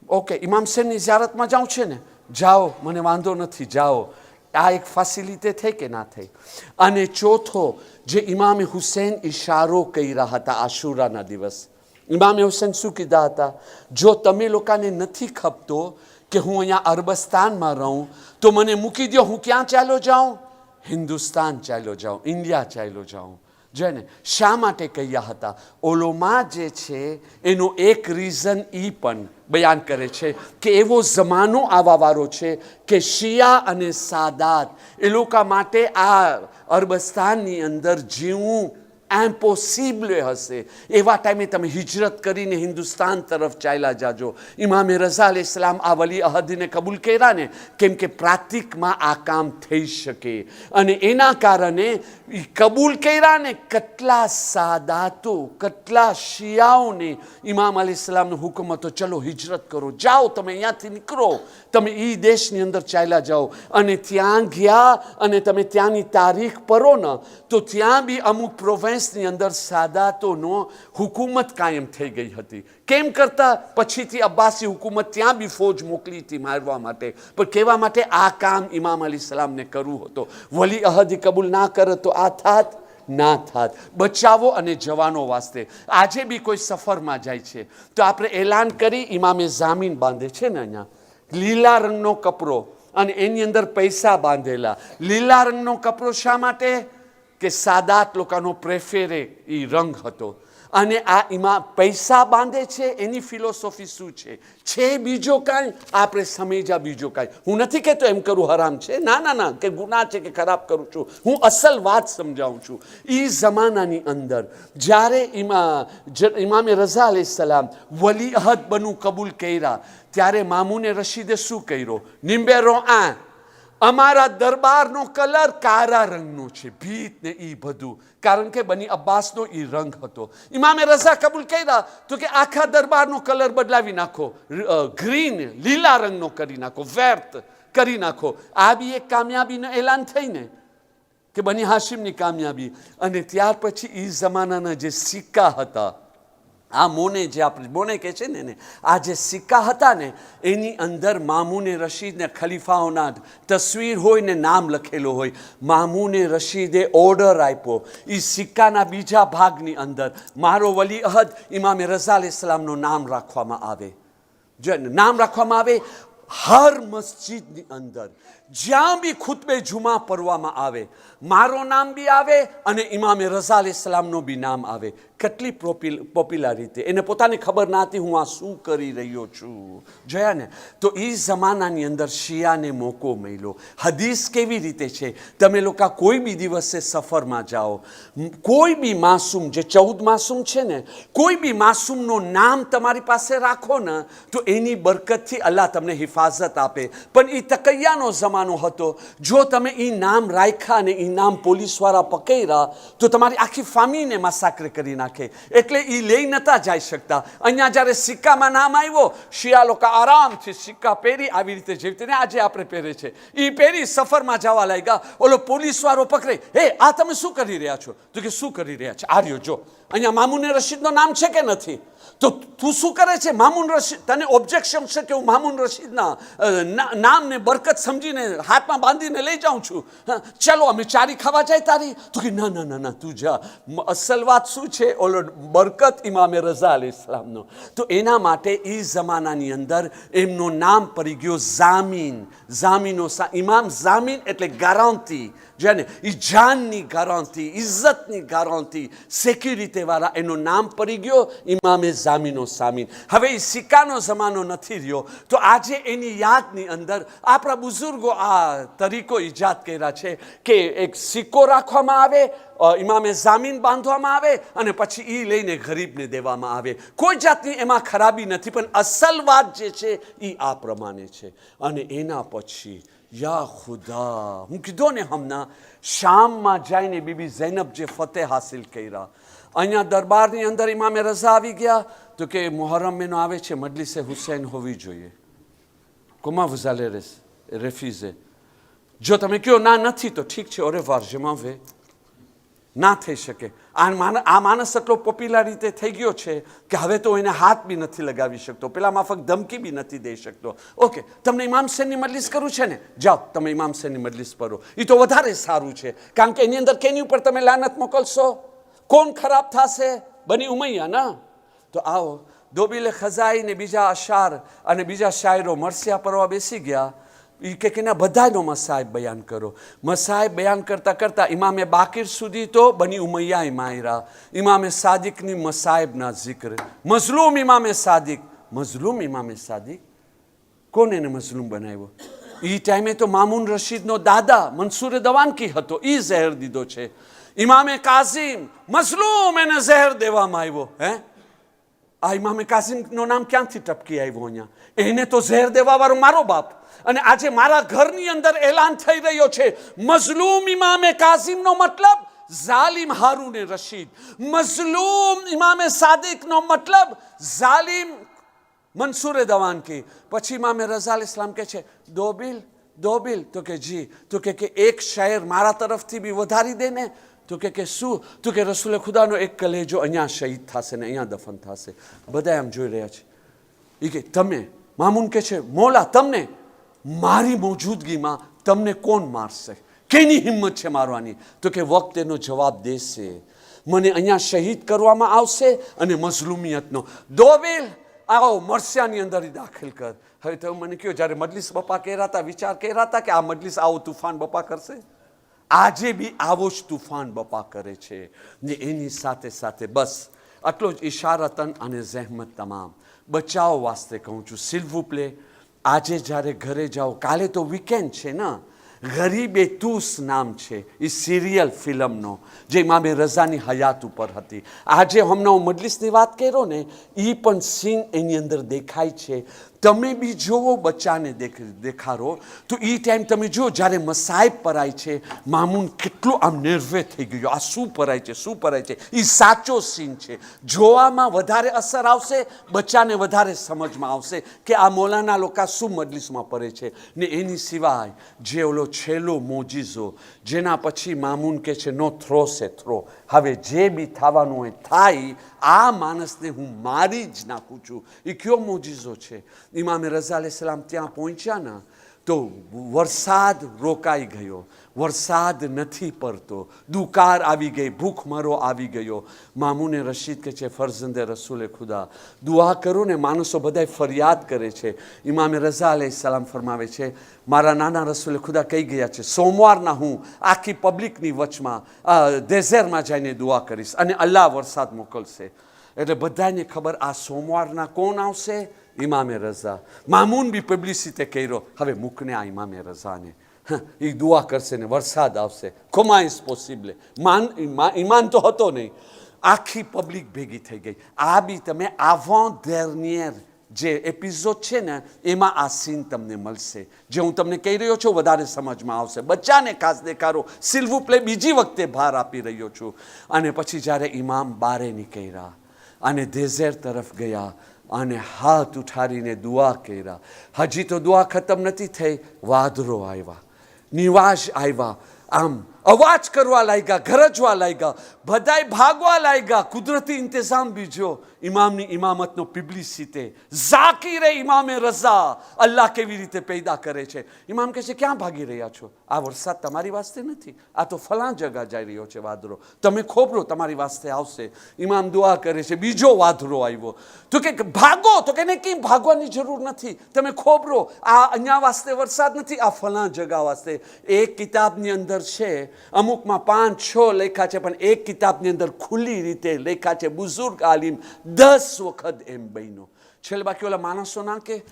ઓકે, ઇમામ હુસૈનની ઝિયારતમાં જાઉં છે ને, જાઓ, મને વાંધો નથી, જાઓ. આ એક ફેસિલિટી થઈ કે ના થઈ? અને ચોથો, જે ઇમામે હુસૈન ઇશારો કર્યા હતા આશુરાના દિવસ, ઇમામે હુસૈન શું કીધા હતા? જો તમે લોકોને નથી ખપતો કે હું અહીંયા અરબસ્તાનમાં રહું, તો મને મૂકી દો, હું ક્યાં ચાલ્યો જાઉં? હિન્દુસ્તાન ચાલ્યો જાઉં, ઇન્ડિયા ચાલ્યો જાઉં. જોઈને શા માટે કહ્યા હતા? ઓલોમાં જે છે એનો એક રીઝન એ પણ બયાન કરે છે કે એવો જમાનો આવવાવાળો છે કે શિયા અને સાદાત એ લોકો માટે આ અરબસ્તાનની અંદર જીવવું ઇમ્પોસિબલ હશે. એવા ટાઈમે તમે હિજરત કરીને હિન્દુસ્તાન તરફ ચાલ્યા જાજો. ઇમામે રઝા અલૈહિસ્સલામ આ વલી અહદને કબૂલ કર્યા ને, કેમ કે પ્રાતિકમાં આ કામ થઈ શકે. અને એના કારણે કબૂલ કર્યા ને, કેટલા સાદાતો, કેટલા શિયાઓને ઇમામ અલૈહિસ્સલામનો હુકમ હતો, ચલો હિજરત કરો, જાઓ, તમે અહીંયાથી નીકળો, તમે એ દેશની અંદર ચાલ્યા જાઓ. અને ત્યાં ગયા અને તમે ત્યાંની તારીખ પરો ને, તો ત્યાં બી અમુક પ્રોવિન્સની અંદર સાદાતોનો હુકુમત કાયમ થઈ ગઈ હતી. કેમ કરતા? પછીથી અબ્બાસી હુકુમત ત્યાં બી ફોજ મોકલી હતી મારવા માટે, પણ કહેવા માટે આ કામ ઇમામ અલૈહિસ્સલામને કરવું હતો. વલી અહદ કબૂલ ના કરે તો આ થાત, ના થાત. બચાવો અને જવાનો વાસ્તે આજે બી કોઈ સફરમાં જાય છે તો આપણે એલાન કરી, ઇમામે જામીન બાંધે છે ને અહીંયા, લીલા રંગનો કપડો અને એની અંદર પૈસા બાંધેલા. લીલા રંગનો કપડો શા માટે? કે સાદાત લોકોનો પ્રેફેરે એ રંગ હતો. અને આ ઇમામ પૈસા બાંધે છે, એની ફિલોસોફી શું છે? છે બીજો કાંઈ? આપણે સમજ્યા બીજો કાંઈ. હું નથી કહેતો એમ કરવું હરામ છે, ના ના ના, કે ગુનાહ છે કે ખરાબ કરું છું, હું અસલ વાત સમજાવું છું. એ જમાનાની અંદર જ્યારે ઇમામે રઝા અલૈહિસ્સલામ વલી અહદ બનવું કબૂલ કર્યા, ત્યારે મામૂને રશીદે શું કર્યો? નિમ્બેરો આ, અમારા દરબારનો કલર કાળા રંગનો છે, ભીત ને એ બધું, કારણ કે બની અબ્બાસનો એ રંગ હતો. ઇમામે રઝા કબૂલ કર્યા તો કે આખા દરબારનો કલર બદલાવી નાખો, ગ્રીન, લીલા રંગનો કરી નાખો, વ્યર્થ કરી નાખો. આ બી એક કામયાબીનો એલાન થઈને કે બની હાશિમની કામયાબી. અને ત્યાર પછી એ જમાનાના જે સિક્કા હતા, આ મોને જે આપણે મોને કહે છે ને, આ જે સિક્કા હતા ને, એની અંદર મામૂને રશીદને ખલીફાઓના તસવીર હોય ને નામ લખેલો હોય. મામૂને રશીદે ઓર્ડર આપ્યો એ સિક્કાના બીજા ભાગની અંદર મારો વલી અહદ ઇમામે રઝા અલૈહિસ્સલામનું નામ રાખવામાં આવે. જો નામ રાખવામાં આવે, હર મસ્જિદની અંદર જ્યાં બી ખુતબે જુમા પઢવામાં આવે, મારો નામ બી આવે અને ઇમામે રઝા અલૈહિસ્સલામનો બી નામ આવે. કેટલી પોપ્યુલારિટી, એને પોતાને ખબર ના હતી હું આ શું કરી રહ્યો છું. જોયા ને? તો એ જમાનાની અંદર શિયાને મોકો મળ્યો. હદીસ કેવી રીતે છે, તમે લોકો કોઈ બી દિવસે સફરમાં જાઓ, કોઈ બી માસૂમ, જે 14 માસૂમ છે ને, કોઈ બી માસૂમનું નામ તમારી પાસે રાખો ને તો એની બરકતથી અલ્લાહ તમને હિફાજત આપે. પણ એ તકૈયાનો જમાનો હતો. જો તમે એ નામ રાખ્યા ને એ નામ પોલીસવાળા પકડ્યા તો તમારી આખી ફેમિલીને માસાકર કરી નાખે. એટલે એ લઈ નતા જઈ શકતા. અહીંયા જ્યારે સિક્કામાં નામ આવ્યો, શિયા લોકો આરામથી સિક્કા પહેરી આવી રીતે જેવી રીતે આજે આપણે પહેરે છે એ પહેરી સફરમાં જવા લાગ્યા. ઓલો પોલીસવાળો પકડે, હે આ તમે શું કરી રહ્યા છો? તો કે શું કરી રહ્યા છે? આર્યો જો અહીંયા મામૂન રશીદનું નામ છે કે નથી? તો તું શું કરે છે? મામૂન રશીદ, તને ઓબ્જેક્શન છે કે હું મામૂન રશીદના નામને બરકત સમજીને હાથમાં બાંધીને લઈ જાઉં છું? ચલો અમે ચારી ખાવા જાય તારી? તો કે ના ના ના ના, તું જા. અસલ વાત શું છે? ઓલો બરકત ઇમામે રઝા અલૈહિસ્સલામનો. તો એના માટે એ જમાનાની અંદર એમનું નામ પડી ગયો જામીન. જામીનો ઇમામ જામીન એટલે ગારંટી, જેને એ જાનની ગારંટી, ઇજ્જતની ગારંટી, સિક્યુરિટીવાળા, એનું નામ પડી ગયો ઇમામે જામીનો સામીન. હવે એ સિક્કાનો જમાનો નથી રહ્યો. તો આજે એની યાદની અંદર આપણા બુઝુર્ગો આ તરીકો ઈજાદ કર્યા છે કે એક સિક્કો રાખવામાં આવે, ઇમામે જામીન બાંધવામાં આવે અને પછી એ લઈને ગરીબને દેવામાં આવે. કોઈ જાતની એમાં ખરાબી નથી. પણ અસલ વાત જે છે એ આ પ્રમાણે છે. અને એના પછી યા ખુદા, હું કીધો ને હમણાં, શામમાં જઈને બીબી ઝૈનબ જે ફતેહ હાસિલ કર્યા. અહીંયા દરબારની અંદર ઇમામે રઝા આવી ગયા તો કે મુહર્રમ મહિનો આવે છે, મજલિસે હુસૈન હોવી જોઈએ. કોમા વઝાલે રેફીઝે, જો તમે કહો ના નથી તો ઠીક છે, ઓરે વાર જમાવે, ના થઈ શકે. આ માણસ એટલો પોપ્યુલર રીતે થઈ ગયો છે કે હવે તો એને હાથ બી નથી લગાવી શકતો, પેલા માફક ધમકી બી નથી દઈ શકતો. ઓકે, તમને ઇમામ હુસૈનની મજલિસ કરવું છે ને, જાઓ તમે ઇમામ હુસૈનની મજલિસ કરો. એ તો વધારે સારું છે, કારણ કે એની અંદર કેની ઉપર તમે લાનત મોકલશો? કોણ ખરાબ થશે? બની ઉમૈયા ના. તો આવો, દોબીલે ખઝાઈ ને બીજા અશાર અને બીજા શાયરો મરસિયા પરવા બેસી ગયા. એ કે ના, બધાનો મસાહેબ બયાન કરો. મસાહેબ બયાન કરતાં કરતાં ઇમામે બાકીર સુધી તો બની ઉમૈયા માયરા. ઇમામે સાદિકની મસાહેબના જિક્ર. મઝલૂમ ઇમામે સાદિક. મઝલૂમ ઇમામે સાદિક, કોને એને મઝલૂમ બનાવ્યો? એ ટાઈમે તો મામૂન રશીદનો દાદા મંસૂર દવાનકી હતો, એ ઝહેર દીધો છે. ઇમામે કાઝિમ મઝલૂમ, એને ઝહેર દેવામાં આવ્યો. હે, આ ઇમામે કાઝિમનું નામ ક્યાંથી ટપકી આવ્યું અહીંયા? એને તો ઝહેર દેવાવાળો મારો બાપ. અને આજે મારા ઘરની અંદર એલાન થઈ રહ્યો છે, મઝલૂમ ઇમામે કાઝિમનો મતલબ ઝાલિમ હારૂન રશીદ. મઝલૂમ ઇમામે સાદિકનો મતલબ ઝાલિમ મંસૂર દવાનકી. પછી ઇમામે રઝા અલૈહિસ્સલામ કહે છે, દોબિલ, તો કે જી. તો કે એક શાયર મારા તરફથી બી વધારી દે ને. તો કે શું? તો કે રસૂલે ખુદાનો એક કલેજો અહીંયા શહીદ થશે ને અહીંયા દફન થશે. બધા એમ જોઈ રહ્યા છે. એ કે તમે, મામૂન કે છે, મોલા તમને મારી મોજૂદગીમાં તમને કોણ મારશે? કેની હિંમત છે મારવાની? તો કે વક્ત એનો જવાબ દેશે. મને અહીંયા શહીદ કરવામાં આવશે અને મઝલુમિયતનો. દોબિલ, આવો મરસિયાની અંદર દાખલ કર. હવે તો મને કહ્યું, જ્યારે મજલિસ બપા કહેતા હતા, વિચાર કર્યા હતા કે આ મજલિસ આવો તુફાન બપા કરશે? આજે બી આવો જ તુફાન બપા કરે છે. ને એની સાથે સાથે બસ આટલો જ ઇશારતન અને zehmat તમામ બચાવ વાસ્તે કહું છું. સિલ્વુ પ્લે, આજે જ્યારે ઘરે જાઓ, કાલે તો વીકેન્ડ છે ને, ગરીબે તૂસ નામ છે એ સિરિયલ ફિલ્મનો, જે ઇમામે રઝાની હયાત ઉપર હતી. આજે હમણાં હું મજલિસની વાત કર્યો ને, એ પણ સીન એની અંદર દેખાય છે. તમે બી જોવો, બચ્ચાને દેખાડો તો એ ટાઈમ તમે જુઓ જ્યારે મસાહેબ પરાય છે, મામૂન કેટલું આમ નિર્ભય થઈ ગયો, આ શું પરાય છે, શું પરાય છે. એ સાચો સીન છે. જોવામાં વધારે અસર આવશે, બચ્ચાને વધારે સમજમાં આવશે કે આ મોલાના લોકો શું મજલિસમાં પડે છે. ને એની સિવાય જે ઓલો છેલ્લો મોજીઝો, જેના પછી મામૂન કહે છે નો થ્રો સે થ્રો, હવે જે બી થવાનું હોય થાય, આ માણસને હું મારી જ નાખું છું. એ કયો મોજીઝો છે? ઇમામે રઝા અલૈહિસ્સલામ ત્યાં પહોંચ્યા ને તો વરસાદ રોકાઈ ગયો, વરસાદ નથી પડતો, દુકાળ આવી ગઈ, ભૂખમરો આવી ગયો. મામૂને રશીદ કે છે, ફરઝંદે રસૂલે ખુદા, દુઆ કરો ને. માણસો બધા ફરિયાદ કરે છે. ઇમામે રઝા અલૈહિસ્સલામ ફરમાવે છે, મારા નાના રસૂલે ખુદા કહી ગયા છે, સોમવારના હું આખી પબ્લિકની વચમાં ડેઝર્ટમાં જઈને દુઆ કરીશ અને અલ્લાહ વરસાદ મોકલશે. એટલે બધાને ખબર આ સોમવારના કોણ આવશે? ઇમામે રઝા. મામૂન બી પબ્લિસિટી કર્યો, હવે મૂકને આ ઇમામે રઝાને, એ દુઆ કરશે ને વરસાદ આવશે. Comma is possible? ઈમાન તો હતો નહીં. આખી પબ્લિક ભેગી થઈ ગઈ. આ બી તમે avant dernier જે એપિસોડ છે ને એમાં આ સીન તમને મળશે. જે હું તમને કહી રહ્યો છું વધારે સમજમાં આવશે. બચ્ચાને ખાસ દેખાડો, સિલ્વુ પ્લે બીજી વખતે ભાર આપી રહ્યો છું. અને પછી જ્યારે ઇમામ બારે નીકળ્યા અને ડેઝર્ટ તરફ ગયા અને હાથ ઉઠાડીને દુઆ કર્યા, હજી તો દુઆ ખતમ નથી થઈ, વાદળો આવ્યા, નિવાજ આવ્યા, આમ અવાજ કરવા લાગ્યા, ગરજવા લાગ્યા, બધાય ભાગવા લાગ્યા. કુદરતી ઇંતજામ બીજો, ઇમામની ઇમામતનો પબ્લિસિટી. ઝાકીરે ઇમામે રઝા, અલ્લાહ કેવી રીતે પેદા કરે છે. ઇમામ કહે છે, ક્યાં ભાગી રહ્યા છો? આ વરસાદ તમારી વાસ્તે નથી, આ તો ફલાં જગા જઈ રહ્યો છે વાદળો, તમે ખોબરો તમારી વાસ્તે આવશે. ઇમામ દુઆ કરે છે, બીજો વાદળો આવ્યો. તો કે ભાગો, તો કે કેમ ભાગવાની જરૂર નથી, તમે ખોબરો, આ અહીંયા વાસ્તે વરસાદ નથી, આ ફલાં જગા વાસ્તે. એક કિતાબની અંદર છે, અમુકમાં 5-6 લેખા છે, પણ એક કિતાબની અંદર ખુલ્લી રીતે લેખા છે, બુઝુર્ગ આલિમ 10 વખત એમ બન્યો. છેલ્લે બાકી ઓલા માણસો ના કે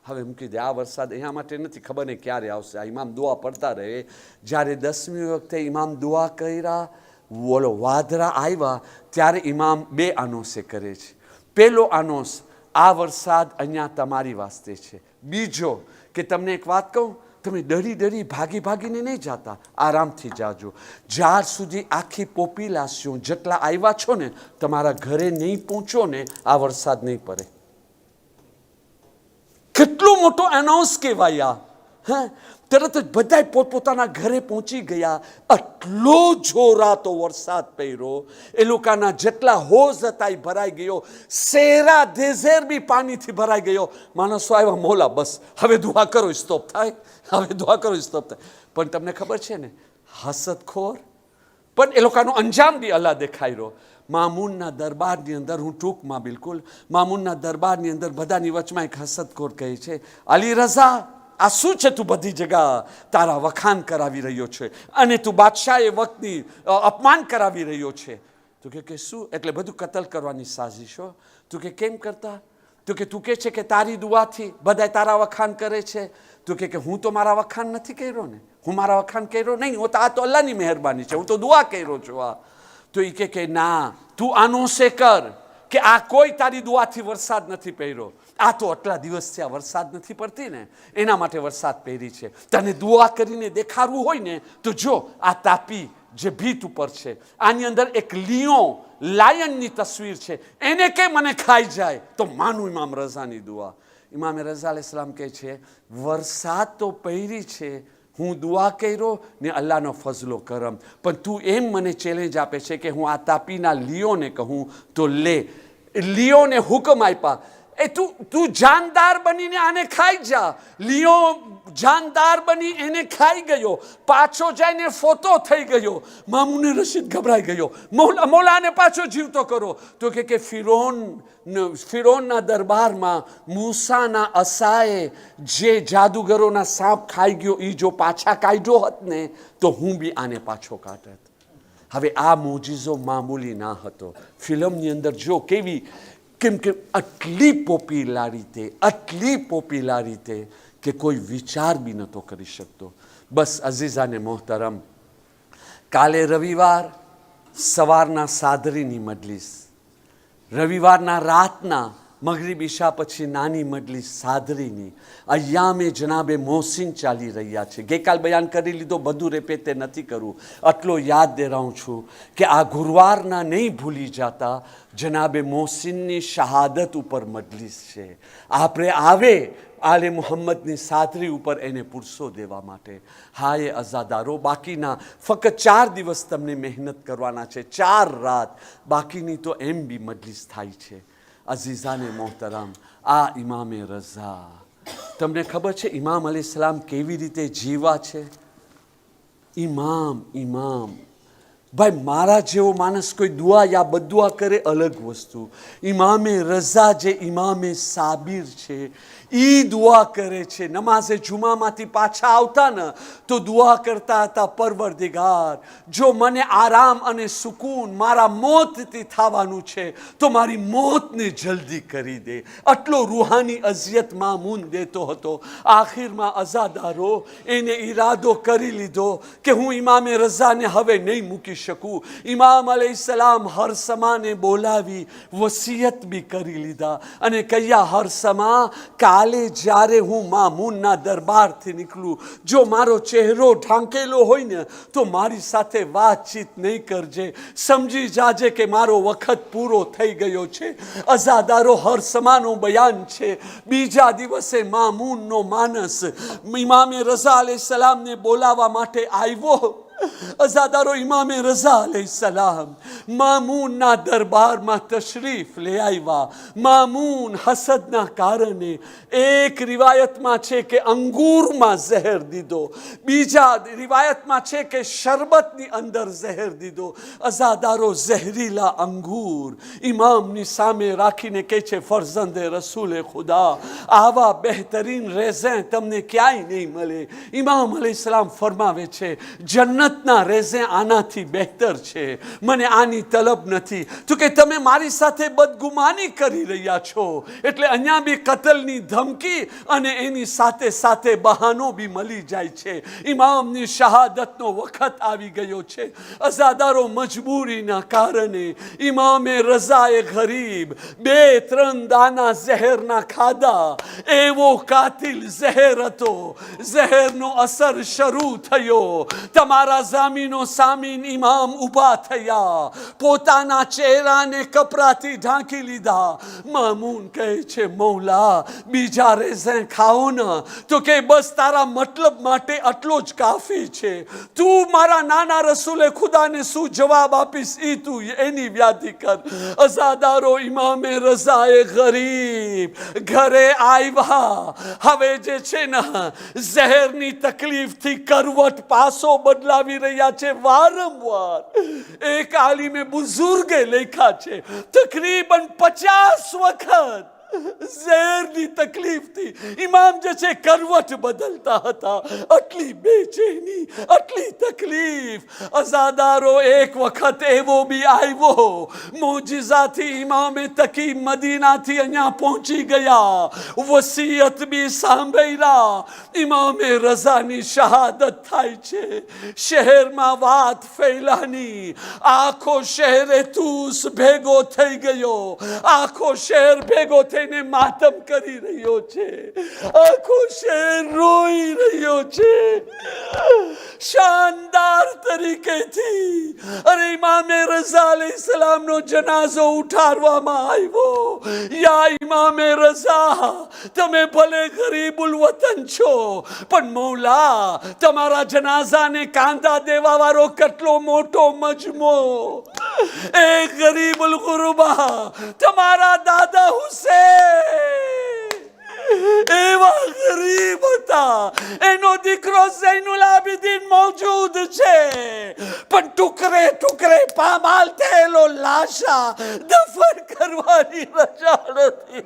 હવે મૂકી દે, આ વરસાદ અહીંયા માટે નથી, ખબર નહીં ક્યારે આવશે. આ ઇમામ દુઆ પડતા રહે. જ્યારે 10મી વખતે ઇમામ દુઆ કર્યા, ઓલો વાદળા આવ્યા, ત્યારે ઇમામ 2 આનોસે કરે છે. પહેલો આનોસ, આ વરસાદ અહીંયા તમારી વાસ્તે છે. બીજો કે તમને એક વાત કહું, તમે ડરી ભાગી ભાગીને નહીં જાતા, આરામથી જાજો. જ્યાર સુધી આખી પોપ્યુલેશન જેટલા આવ્યા છો ને તમારા ઘરે નહીં પહોંચો ને આ વરસાદ નહીં પડે. કેટલો મોટો એનાઉન્સ કહેવાય આ. તરત જ બધા પોતપોતાના ઘરે પહોંચી ગયા. આટલો જોરાતો વરસાદ પડ્યો, એ લોકોના જેટલા હોઝ હતા એ ભરાઈ ગયો, સેરા ડેઝર્ટ બી પાણીથી ભરાઈ ગયો. માણસો આવ્યા, મોલા બસ હવે દુઆ કરો સ્ટોપ થાય, હવે દુઆ કરો સ્ટોપ થાય. પણ તમને ખબર છે ને, હસદખોર પણ એ લોકોનો અંજામ બી અલ્લાહ દેખાઈ રહ્યો. મામૂનના દરબારની અંદર, હું ટૂંકમાં બિલકુલ, મામૂનના દરબારની અંદર બધાની વચમાં એક હસદખોર કહે છે, અલી રઝા, આ શું છે? તું બધી જગા તારા વખાણ કરાવી રહ્યો છે અને તું બાદશાહે વખતની અપમાન કરાવી રહ્યો છે. તું કે શું? એટલે બધું કતલ કરવાની સાજિશો. તું કે કેમ કરતા? તો કે તું કે છે કે તારી દુઆથી બધા તારા વખાણ કરે છે. તું કે હું તો મારા વખાણ નથી કર્યો ને, હું મારા વખાણ કર્યો નહીં, હું તો આ તો અલ્લાહની મહેરબાની છે, હું તો દુઆ કર્યો છું. આ તો એ કે ના, તું આનો સે કર કે આ કોઈ તારી દુઆથી વરસાદ નથી પડ્યો, આ તો આટલા દિવસથી આ વરસાદ નથી પડતી ને એના માટે વરસાદ પડી છે. તને દુઆ કરીને દેખાડવું હોય ને તો જો આ તાપી જે ભીત ઉપર છે, આની અંદર એક લાયનની તસવીર છે, એને કે મને ખાઈ જાય તો માનું ઇમામ રઝાની દુઆ. ઇમામે રઝા અલૈહિસ્સલામ કહે છે, વરસાદ તો પડી છે, હું દુઆ કર્યો ને અલ્લાહનો ફઝલો કરમ, પણ તું એમ મને ચેલેન્જ આપે છે કે હું આ તાપીના લિયોને કહું તો લે. લિયોને હુકમ આપ્યા, તું જાનદાર બનીને આને ખાઈ જા. લિયો જાનદાર બની એને ખાઈ ગયો, પાછો જઈને ફોતો થઈ ગયો. મામૂને રશીદ ગભરાઈ ગયો, મોલાને પાછો જીવતો કરો. તો કે ફિરૌનના દરબારમાં મૂસાના અસાએ જે જાદુગરોના સાપ ખાઈ ગયો એ જો પાછા કાઢ્યો હોત ને તો હું બી આને પાછો કાઢત. હવે આ મોજીઝો મામૂલી ના હતો. ફિલ્મની અંદર જો કેવી, કેમ કે આટલી પોપ્યુલારિટી કે કોઈ વિચાર બી નહોતો કરી શકતો. બસ અઝીઝાને મોહતરમ, કાલે રવિવાર સવારના સાદરીની મજલિસ, રવિવારના રાતના મગરીબ ઈશા પછી નાની મજલિસ સાદરીની, અય્યામે જનાબે મોહસિન ચાલી રહ્યા છે. ગઈકાલ બયાન કરી લીધો, બધું રેપેતે નથી કરવું. આટલો યાદ દેરાઉં છું કે આ ગુરુવારના નહીં ભૂલી જાતા, જનાબે મોહસિનની શહાદત ઉપર મજલિસ છે. આપણે આવે આલે મુહમ્મદની સાદરી ઉપર એને પુરસો દેવા માટે. હા એ અઝાદારો, બાકીના ફક્ત 4 દિવસ તમને મહેનત કરવાના છે, 4 રાત, બાકીની તો એમ બી મજલિસ થાય છે. અઝીઝાને મોહતરમ, આ ઇમામે રઝા તમને ખબર છે ઇમામ અલૈહિસ્સલામ કેવી રીતે જીવા છે? ઇમામ ભાઈ, મારા જેવો માણસ કોઈ દુઆ યા બદુઆ કરે અલગ વસ્તુ. ઇમામે રઝા જે ઇમામે સાબિર છે એ દુઆ કરે છે. નમાઝે જુમામાંથી પાછા આવતા ને તો દુઆ કરતા હતા, પરવરદિગાર, જો મને આરામ અને સુકૂન મારા મોતથી થવાનું છે તો મારી મોતને જલ્દી કરી દે. આટલો રૂહાની અઝિયત મામૂન દેતો હતો. આખિરમાં અઝાદારો એને ઈરાદો કરી લીધો કે હું ઇમામે રઝાને હવે નહીં મૂકી શકું. ઇમામ અલૈહિસ્સલામ હરસમાને બોલાવી વસિયત બી કરી લીધા અને કહ્યા, હરસમા, કાલે જ્યારે હું મામૂનના દરબારથી નીકળું, જો મારો ચહેરો ઢાંકેલો હોય ને તો મારી સાથે વાતચીત નહીં કરજે. સમજી જાજે કે મારો વખત પૂરો થઈ ગયો છે. અઝાદારો હરસમાનો બયાન છે. બીજા દિવસે મામૂનનો માનસ ઇમામે રઝા અલૈહિસ્સલામને બોલાવવા માટે આવ્યો. અઝાદારો ઇમામે રઝા અલૈહિસ્સલામ મામૂનના દરબારમાં તશરીફ લઈ આવ્યા. મામૂન હસદના કારણે, એક રિવાયતમાં છે કે અંગૂરમાં ઝહેર દીધો, બીજા રિવાયતમાં છે કે શરબતની અંદર ઝહેર દીધો. અઝાદારો ઝહેરીલા અંગૂર ઇમામની સામે રાખીને કહે છે, ફરઝંદે રસૂલે ખુદા, આવા બહેતરીન રેઝેં તમને ક્યાંય નહીં મળે. ઇમામ અલૈહિસ્સલામ ફરમાવે છે, જન્નતના રેઝે આનાથી બહેતર છે, મને આની તલબ નથી. તો કે તમે મારી સાથે બદગુમાની કરી રહ્યા છો, એટલે અહીંયા બી કતલની ધમકી અને એની સાથે સાથે બહાનો બી મળી જાય છે. ઇમામની શહાદતનો વખત આવી ગયો છે. અઝાદારો મજબૂરીના કારણે ઇમામે રઝાએ ગરીબ 2-3 દાના ઝહેરના ખાધા. એવો કાતિલ ઝહેર હતો. ઝહેરનો અસર શરૂ થયો. તમારા જામીનો સામીન ઇમામ ઊભા થયા, પોતાના ચહેરાને કપડાથી ઢાંકી લીધા. મામૂન કહે છે, મૌલા, બીજા રેઝે ખાઓ ને. તો કે બસ તારા મતલબ માટે આટલો જ કાફી છે. તું મારા નાના રસૂલે ખુદાને શું જવાબ આપીશ ઈ તું એની વ્યાધિ કર. અઝાદારો ઇમામે રઝાએ ગરીબ ઘરે આવ્યા. હવે જે છે ને ઝહેરની તકલીફથી કરવટ પાસો બદલાવી રહ્યા છે વારંવાર. એક આલિમે બુઝુર્ગે લખ્યા છે, તકરીબન 50 વખત ઝેરની તકલીફથી ઇમામ જે છે કરવટ બદલતા હતા. આટલી બેચેની, આટલી તકલીફ. અઝાદારો એક વખત એવો બી આવ્યો, મોજીઝાથી ઇમામે તકી મદીનાથી અહીંયા પહોંચી ગયા, વસિયત બી સાંભળ્યા. ઇમામે રઝાની શહાદત થાય છે. શહેરમાં વાત ફેલાની. આખો શહેરે તૂસ ભેગો થઈ ગયો. આખો શહેર ભેગો થઈ માતમ કરી રહ્યો છે. આખો શહેર રોઈ રહ્યો છે. શાનદાર તરીકેથી અરે ઇમામે રઝા અલૈહિસ્સલામનો જનાઝો ઉઠાડવામાં આવ્યો. યા ઇમામે રઝા, તમે ભલે ગરીબુલ વતન છો, પણ મૌલા, તમારા જનાઝાને કાંદા દેવા વાળો કેટલો મોટો મજમો. એ ગરીબુલ ગુરબા, તમારા દાદા હુસૈન એવા ગરીબ હતા. એનો દીકરો ઝૈનુલ આબિદીન મોજૂદ છે, પણ ટુકડે ટુકડે પામાલ થયેલો લાશા દફન કરવાની રજા નથી.